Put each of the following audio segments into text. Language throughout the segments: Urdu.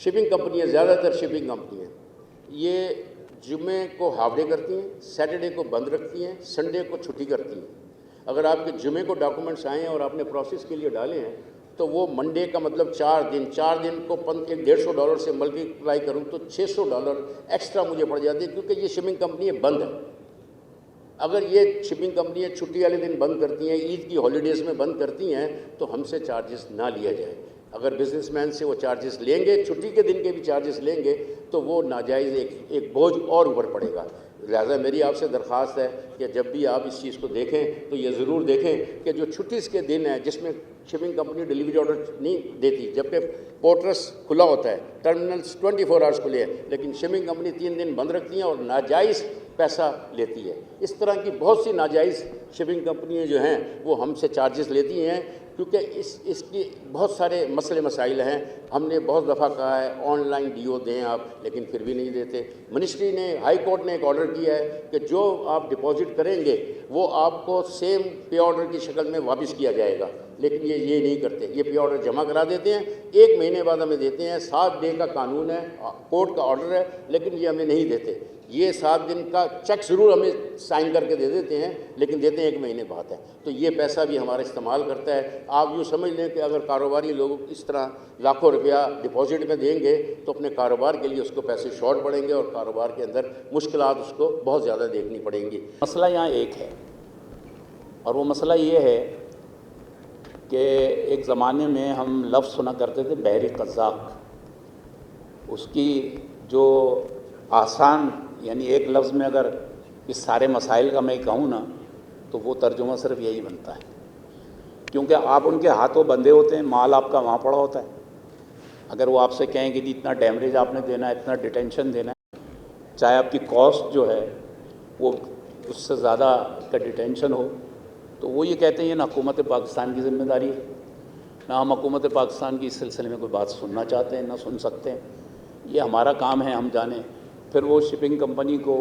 شپنگ کمپنیاں زیادہ تر شپنگ کمپنیاں یہ جمعے کو ہاف ڈے کرتی ہیں، سیٹرڈے کو بند رکھتی ہیں، سنڈے کو چھٹی کرتی ہیں۔ اگر آپ کے جمعے کو ڈاکومنٹس آئے ہیں اور آپ نے پروسیس کے لیے ڈالے ہیں تو وہ منڈے کا مطلب 4 دن کو $150 سے ملٹیپلائی کروں تو $600 ایکسٹرا مجھے پڑ جاتی ہے، کیونکہ یہ شپنگ کمپنیاں بند ہیں۔ اگر یہ شپنگ کمپنیاں چھٹی والے دن بند کرتی ہیں، عید کی ہالیڈیز میں بند کرتی ہیں تو ہم سے چارجز نہ لیا جائے۔ اگر بزنس مین سے وہ چارجز لیں گے، چھٹی کے دن کے بھی چارجز لیں گے تو وہ ناجائز ایک بوجھ اور اوپر پڑے گا۔ لہٰذا میری آپ سے درخواست ہے کہ جب بھی آپ اس چیز کو دیکھیں تو یہ ضرور دیکھیں کہ جو چھٹیز کے دن ہیں جس میں شپنگ کمپنی ڈیلیوری آرڈر نہیں دیتی، جبکہ پورٹرس کھلا ہوتا ہے، ٹرمینلز 24 آورس کھلے ہیں، لیکن شپنگ کمپنی 3 دن بند رکھتی ہیں اور ناجائز پیسہ لیتی ہے۔ اس طرح کی بہت سی ناجائز شپنگ کمپنیاں جو ہیں وہ ہم سے چارجز لیتی ہیں، کیونکہ اس کی بہت سارے مسئلے مسائل ہیں۔ ہم نے بہت دفعہ کہا ہے آن لائن ڈی او دیں آپ، لیکن پھر بھی نہیں دیتے۔ منسٹری نے، ہائی کورٹ نے ایک آرڈر کیا ہے کہ جو آپ ڈپازٹ کریں گے وہ آپ کو سیم پے آرڈر کی شکل میں واپس کیا جائے گا، لیکن یہ نہیں کرتے۔ یہ پے آرڈر جمع کرا دیتے ہیں، 1 مہینے بعد ہمیں دیتے ہیں۔ 7 ڈے کا قانون ہے، کورٹ کا آرڈر ہے، لیکن یہ ہمیں نہیں دیتے۔ یہ 7 دن کا چیک ضرور ہمیں سائن کر کے دے دیتے ہیں، لیکن دیتے ہیں 1 مہینے بعد ہے۔ تو یہ پیسہ بھی ہمارا استعمال کرتا ہے۔ آپ یوں سمجھ لیں کہ اگر کاروباری لوگ اس طرح لاکھوں روپیہ ڈپازٹ میں دیں گے تو اپنے کاروبار کے لیے اس کو پیسے شارٹ پڑیں گے اور کاروبار کے اندر مشکلات اس کو بہت زیادہ دیکھنی پڑیں گی۔ مسئلہ یہاں ایک ہے، اور وہ مسئلہ یہ ہے کہ ایک زمانے میں ہم لفظ سنا کرتے تھے بحری قزاق۔ اس کی جو آسان، یعنی ایک لفظ میں اگر اس سارے مسائل کا میں کہوں نا تو وہ ترجمہ صرف یہی بنتا ہے، کیونکہ آپ ان کے ہاتھوں بندھے ہوتے ہیں، مال آپ کا وہاں پڑا ہوتا ہے۔ اگر وہ آپ سے کہیں کہ جی اتنا ڈیمیج آپ نے دینا ہے، اتنا ڈیٹینشن دینا ہے، چاہے آپ کی کاسٹ جو ہے وہ اس سے زیادہ کا ڈیٹینشن ہو، تو وہ یہ کہتے ہیں یہ نہ حکومت پاکستان کی ذمہ داری ہے، نہ ہم حکومت پاکستان کی اس سلسلے میں کوئی بات سننا چاہتے ہیں، نہ سن سکتے ہیں، یہ ہمارا کام ہے، ہم جانیں۔ پھر وہ شپنگ کمپنی کو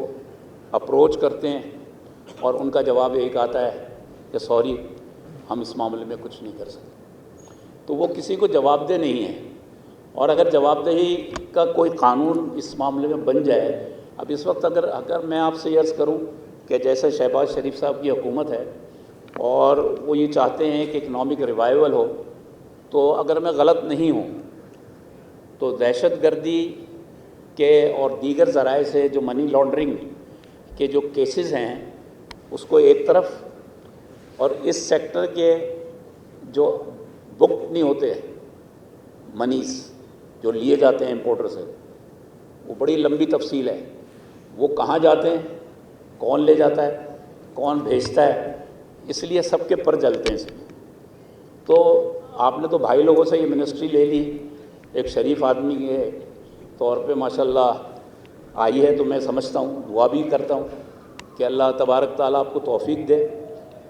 اپروچ کرتے ہیں اور ان کا جواب ایک آتا ہے کہ سوری ہم اس معاملے میں کچھ نہیں کر سکتے۔ تو وہ کسی کو جواب دہ نہیں ہے، اور اگر جواب دہی کا کوئی قانون اس معاملے میں بن جائے، اب اس وقت اگر میں آپ سے عرض کروں کہ جیسے شہباز شریف صاحب کی حکومت ہے اور وہ یہ چاہتے ہیں کہ اکنامک ریوائول ہو، تو اگر میں غلط نہیں ہوں تو دہشت گردی کے اور دیگر ذرائع سے جو منی لانڈرنگ کے جو کیسز ہیں اس کو ایک طرف، اور اس سیکٹر کے جو بک نہیں ہوتے منیز جو لیے جاتے ہیں امپورٹر سے، وہ بڑی لمبی تفصیل ہے، وہ کہاں جاتے ہیں، کون لے جاتا ہے، کون بھیجتا ہے، اس لیے سب کے پر جلتے ہیں اس میں۔ تو آپ نے تو بھائی لوگوں سے یہ منسٹری لے لی، ایک شریف آدمی کے طور پہ ماشاءاللہ آئی ہے، تو میں سمجھتا ہوں، دعا بھی کرتا ہوں کہ اللہ تبارک تعالیٰ آپ کو توفیق دے،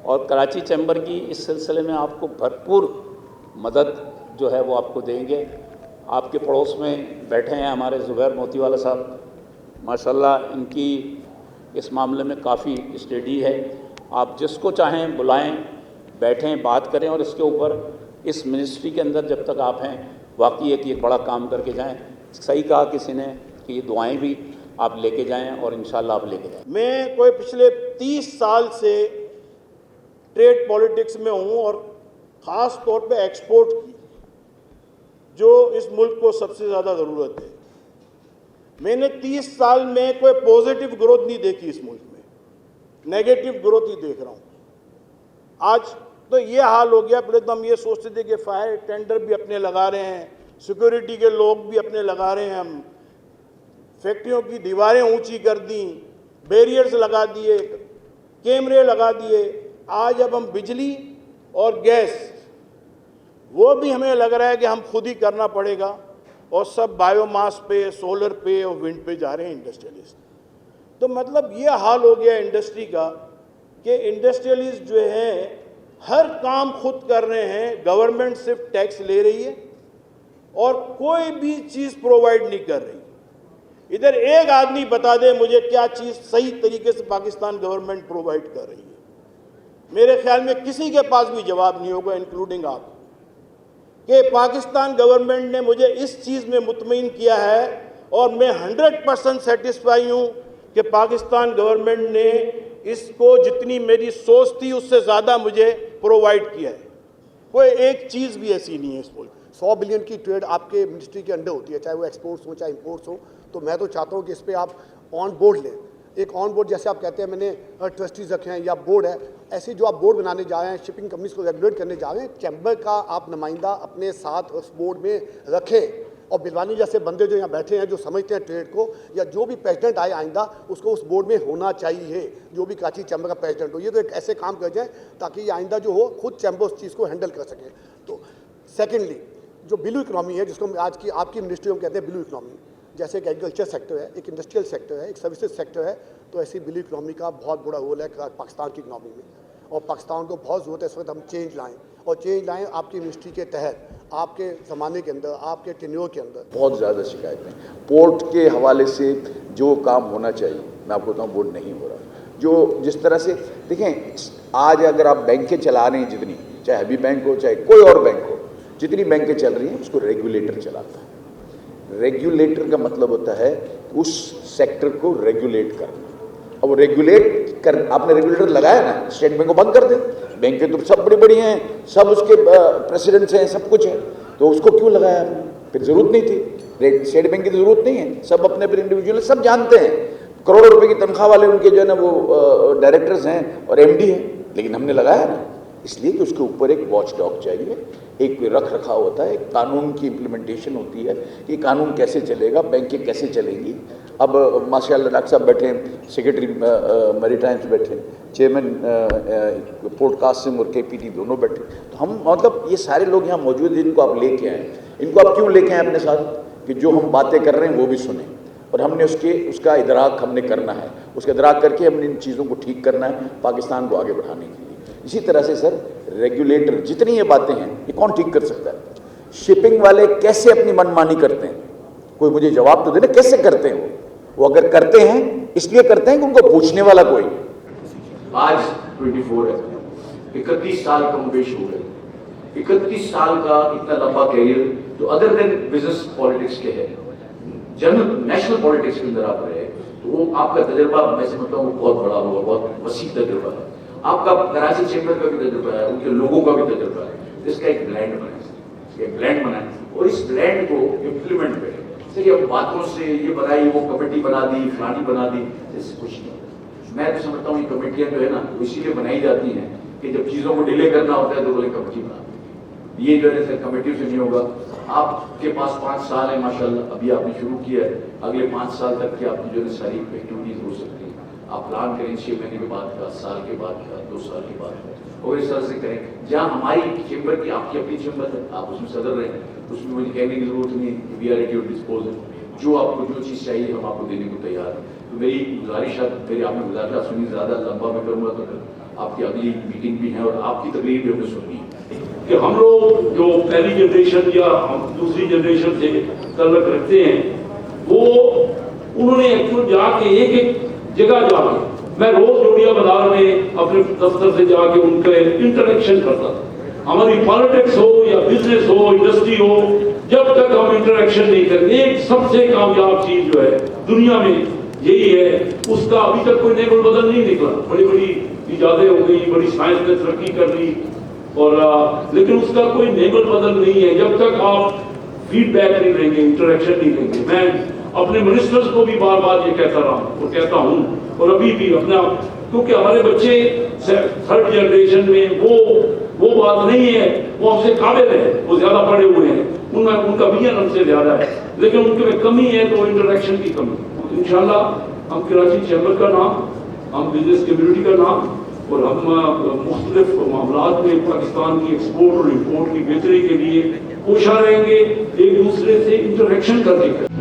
اور کراچی چیمبر کی اس سلسلے میں آپ کو بھرپور مدد جو ہے وہ آپ کو دیں گے۔ آپ کے پڑوس میں بیٹھے ہیں ہمارے زبیر موتی والا صاحب، ماشاءاللہ ان کی اس معاملے میں کافی اسٹڈی ہے۔ آپ جس کو چاہیں بلائیں، بیٹھیں، بات کریں، اور اس کے اوپر اس منسٹری کے اندر جب تک آپ ہیں واقعی ایک بڑا کام کر کے جائیں۔ صحیح کہا کسی نے کہ یہ دعائیں بھی آپ لے کے جائیں، اور انشاءاللہ آپ لے کے جائیں۔ میں کوئی پچھلے 30 سال سے ٹریڈ پولیٹکس میں ہوں، اور خاص طور پہ ایکسپورٹ کی، جو اس ملک کو سب سے زیادہ ضرورت ہے۔ میں نے 30 سال میں کوئی پوزیٹو گروتھ نہیں دیکھی اس ملک میں، نیگیٹو گروتھ ہی دیکھ رہا ہوں۔ آج تو یہ حال ہو گیا، پہلے تو ہم یہ سوچتے تھے کہ فائر ٹینڈر بھی اپنے لگا رہے ہیں، سیکورٹی کے لوگ بھی اپنے لگا رہے ہیں، ہم فیکٹریوں کی دیواریں اونچی کر دیں، بیریئرز لگا دیے، کیمرے لگا دیے۔ آج اب ہم بجلی اور گیس وہ بھی ہمیں لگ رہا ہے کہ ہم خود ہی کرنا پڑے گا، اور سب بایو ماس پہ، سولر پہ اور ونڈ پہ جا رہے ہیں انڈسٹریلسٹ۔ تو مطلب یہ حال ہو گیا انڈسٹری کا کہ انڈسٹریلسٹ جو ہیں ہر کام خود کر رہے ہیں، گورنمنٹ صرف ٹیکس لے رہی ہے اور کوئی بھی چیز پرووائڈ نہیں کر رہی۔ ادھر ایک آدمی بتا دے مجھے کیا چیز صحیح طریقے سے پاکستان گورنمنٹ پرووائڈ کر رہی ہے۔ میرے خیال میں کسی کے پاس بھی جواب نہیں ہوگا، انکلوڈنگ آپ۔ کہ پاکستان گورنمنٹ نے مجھے اس چیز میں مطمئن کیا ہے اور میں 100% سیٹسفائی ہوں کہ پاکستان گورنمنٹ نے اس کو جتنی میری سوچ تھی اس سے زیادہ مجھے پرووائڈ کیا ہے. کوئی ایک چیز بھی ایسی نہیں ہے اس ملک. 100 بلین کی ٹریڈ آپ کے منسٹری کے انڈر ہوتی ہے, چاہے وہ ایکسپورٹس ہوں چاہے امپورٹس ہوں. تو میں تو چاہتا ہوں کہ اس پہ آپ آن بورڈ لیں. ایک آن بورڈ جیسے آپ کہتے ہیں میں نے ٹرسٹیز رکھے ہیں یا بورڈ ہے, ایسے جو آپ بورڈ بنانے جا رہے ہیں شپنگ کمپنیز کو ریگولیٹ کرنے جا رہے ہیں, چیمبر کا آپ نمائندہ اپنے ساتھ اس بورڈ میں رکھیں. اور بلوانی جیسے بندے جو یہاں بیٹھے ہیں جو سمجھتے ہیں ٹریڈ کو, یا جو بھی پریزیڈنٹ آئے آئندہ اس کو اس بورڈ میں ہونا چاہیے, جو بھی کراچی چیمبر کا پریزیڈنٹ ہو. یہ تو ایک ایسے کام کر جائیں تاکہ یہ آئندہ جو ہو خود چیمبر اس چیز کو ہینڈل کر سکے. تو سیکنڈلی جو بلو اکنامی ہے, جس کو آج کی آپ کی منسٹری ہم کہتے ہیں بلو اکنامی, جیسے ایک ایگریکلچر سیکٹر ہے, ایک انڈسٹریل سیکٹر ہے, ایک سروسز سیکٹر ہے, تو ایسی بلو اکنامی کا بہت بڑا رول ہے پاکستان کی اکنامی میں. اور پاکستان کو بہت ضرورت ہے اس وقت ہم چینج لائیں, اور چینج لائیں آپ کی منسٹری کے تحت, آپ کے زمانے کے اندر, آپ کے ٹینیور کے اندر. بہت زیادہ شکایتیں پورٹ کے حوالے سے جو کام ہونا چاہیے, میں آپ کو بتاؤں وہ نہیں ہو رہا. جو جس طرح سے دیکھیں آج اگر آپ بینکیں چلا رہے ہیں جتنی, چاہے ابھی بینک ہو چاہے کوئی اور بینک ہو, جتنی بینکیں چل رہی ہیں اس کو ریگولیٹر چلاتا ہے. ریگولیٹر کا مطلب ہوتا ہے اس سیکٹر کو ریگولیٹ کرنا. اب وہ ریگولیٹ کر, آپ نے ریگولیٹر لگایا نا, اسٹیٹ بینک کو بند کر دیں. بینکیں تو سب بڑی بڑی ہیں, سب اس کے پریسیڈنٹس ہیں, سب کچھ ہے, تو اس کو کیوں لگایا آپ نے؟ پھر ضرورت نہیں تھی. اسٹیٹ بینک کی تو ضرورت نہیں ہے, سب اپنے اپنے انڈیویجول سب جانتے ہیں, کروڑوں روپے کی تنخواہ والے ان کے جو ہے نا وہ ڈائریکٹرز ہیں اور ایم ڈی ہیں. لیکن ہم نے لگایا نا اس لیے کہ اس کے اوپر ایک واچ ڈاگ چاہیے, ایک رکھ رکھاؤ ہوتا ہے, ایک قانون کی امپلیمنٹیشن ہوتی ہے کہ قانون کیسے چلے گا, بینکیں کیسے چلیں گی. اب ماشاء اللہ ڈاکٹر صاحب بیٹھے ہیں, سیکرٹری میری ٹائمس بیٹھے ہیں, چیئرمین پورٹ کاسٹنگ اور کے پی ٹی دونوں بیٹھے. تو ہم مطلب یہ سارے لوگ یہاں موجود ہیں, ان کو آپ لے کے آئیں. ان کو آپ کیوں لے کے آئیں اپنے ساتھ؟ کہ جو ہم باتیں کر رہے ہیں وہ بھی سنیں, اور ہم نے اس کا ادراک ہم نے کرنا ہے. اس کا ادراک کر کے ہم نے ان چیزوں کو ٹھیک کرنا ہے پاکستان کو آگے بڑھانے کے لیے. اسی طرح سے سر ریگولیٹر جتنی یہ باتیں ہیں یہ کون ٹھیک کر سکتا ہے؟ شپنگ والے کیسے اپنی من مانی کرتے ہیں؟ کوئی مجھے جواب تو دے نا, کیسے کرتے ہیں وہ اگر کرتے ہیں اس لیے کرتے ہیں کہ ان کو پوچھنے والا کوئی. آج 24 ہے, 31 سال کم بیش ہو گئے. 31 سال کا اتنا لمبا کیریئر تو ادر دین بزنس پالیٹکس کے ہے, جنرل نیشنل پالیٹکس کے اندر آپ رہے, تو وہ آپ کا تجربہ میں سمجھتا ہوں بہت بڑا ہوگا, بہت وسیع تجربہ ہے. آپ کا کراچی چیمبر کا بھی تجربہ ہے, ان کے لوگوں کا بھی تجربہ ہے. اس کا ایک بلینڈ بنائے, اور اس بلینڈ کو امپلیمنٹ کریں. صحیح باتوں سے یہ بنائی, وہ کمیٹی بنا دی, فلانی بنا دی, اس سے کچھ نہیں. میں تو سمجھتا ہوں یہ کمیٹیاں جو ہے نا وہ اسی لیے بنائی جاتی ہیں کہ جب چیزوں کو ڈیلے کرنا ہوتا ہے تو بولے کمیٹی بنا. یہ جو ہے کمیٹیوں سے نہیں ہوگا. آپ کے پاس 5 سال ہیں ماشاءاللہ, ابھی آپ نے شروع کیا ہے, اگلے 5 سال تک کی آپ کی جو ہے ساری ایکٹیویٹیز ہو سکتی ہیں. آپ پلان کریں 6 مہینے کے بعد کا, سال کے بعد کا, 2 سال کے بعد کا, اور اس طرح سے کریں. جہاں ہماری چیمبر کی آپ کی اپنی چیمبر ہے, آپ اس میں صدر رہیں, اس میں مجھے کہنے کی ضرورت نہیں, we are at your disposal. جو آپ کو جو چیز چاہیے ہم آپ کو دینے کو تیار ہیں. تو میری گزارش ہے, میری آپ نے گزارش سنی, زیادہ لمبا میں کروں گا تو آپ کی اگلی میٹنگ بھی ہے اور آپ کی تقریر بھی ہم نے سننی ہے. کہ ہم لوگ جو پہلی جنریشن یا ہم دوسری جنریشن سے تعلق رکھتے ہیں, وہ انہوں نے ایکچوئل جا کے ایک جگہ جا کے, میں روز جوڑیا بازار میں اپنے دفتر سے جا کے ان کا انٹریکشن کرتا تھا. ہماری پالیٹکس ہو یا بزنس ہو, انڈسٹری ہو, جب تک ہم انٹریکشن نہیں کریں گے, ایک سب سے کامیاب چیز جو ہے دنیا میں یہی ہے, اس کا ابھی تک کوئی نیبل بدل نہیں نکلا. بڑی بڑی ایجادیں ہو گئی, بڑی سائنس نے ترقی کر لی, اور لیکن اس کا کوئی نیبل بدل نہیں ہے جب تک آپ فیڈ بیک نہیں لیں گے, انٹریکشن نہیں لیں گے. میں اپنے منسٹرز کو بھی بار بار یہ کہتا رہا ہوں اور کہتا ہوں, اور ابھی بھی اپنا, کیونکہ ہمارے بچے 3rd جنریشن میں وہ بات نہیں ہے, وہ ہم سے قابل ہے, وہ زیادہ پڑھے ہوئے ہیں, ان کا ویژن ہم سے زیادہ ہے, لیکن ان کے میں کمی ہے تو انٹریکشن کی کمی. انشاءاللہ ہم کراچی چیمبر کا نام, ہم بزنس کمیونٹی کا نام, اور ہم مختلف معاملات میں پاکستان کی ایکسپورٹ اور امپورٹ کی بہتری کے لیے کوشاں رہیں گے, ایک دوسرے سے انٹریکشن کرنے کا.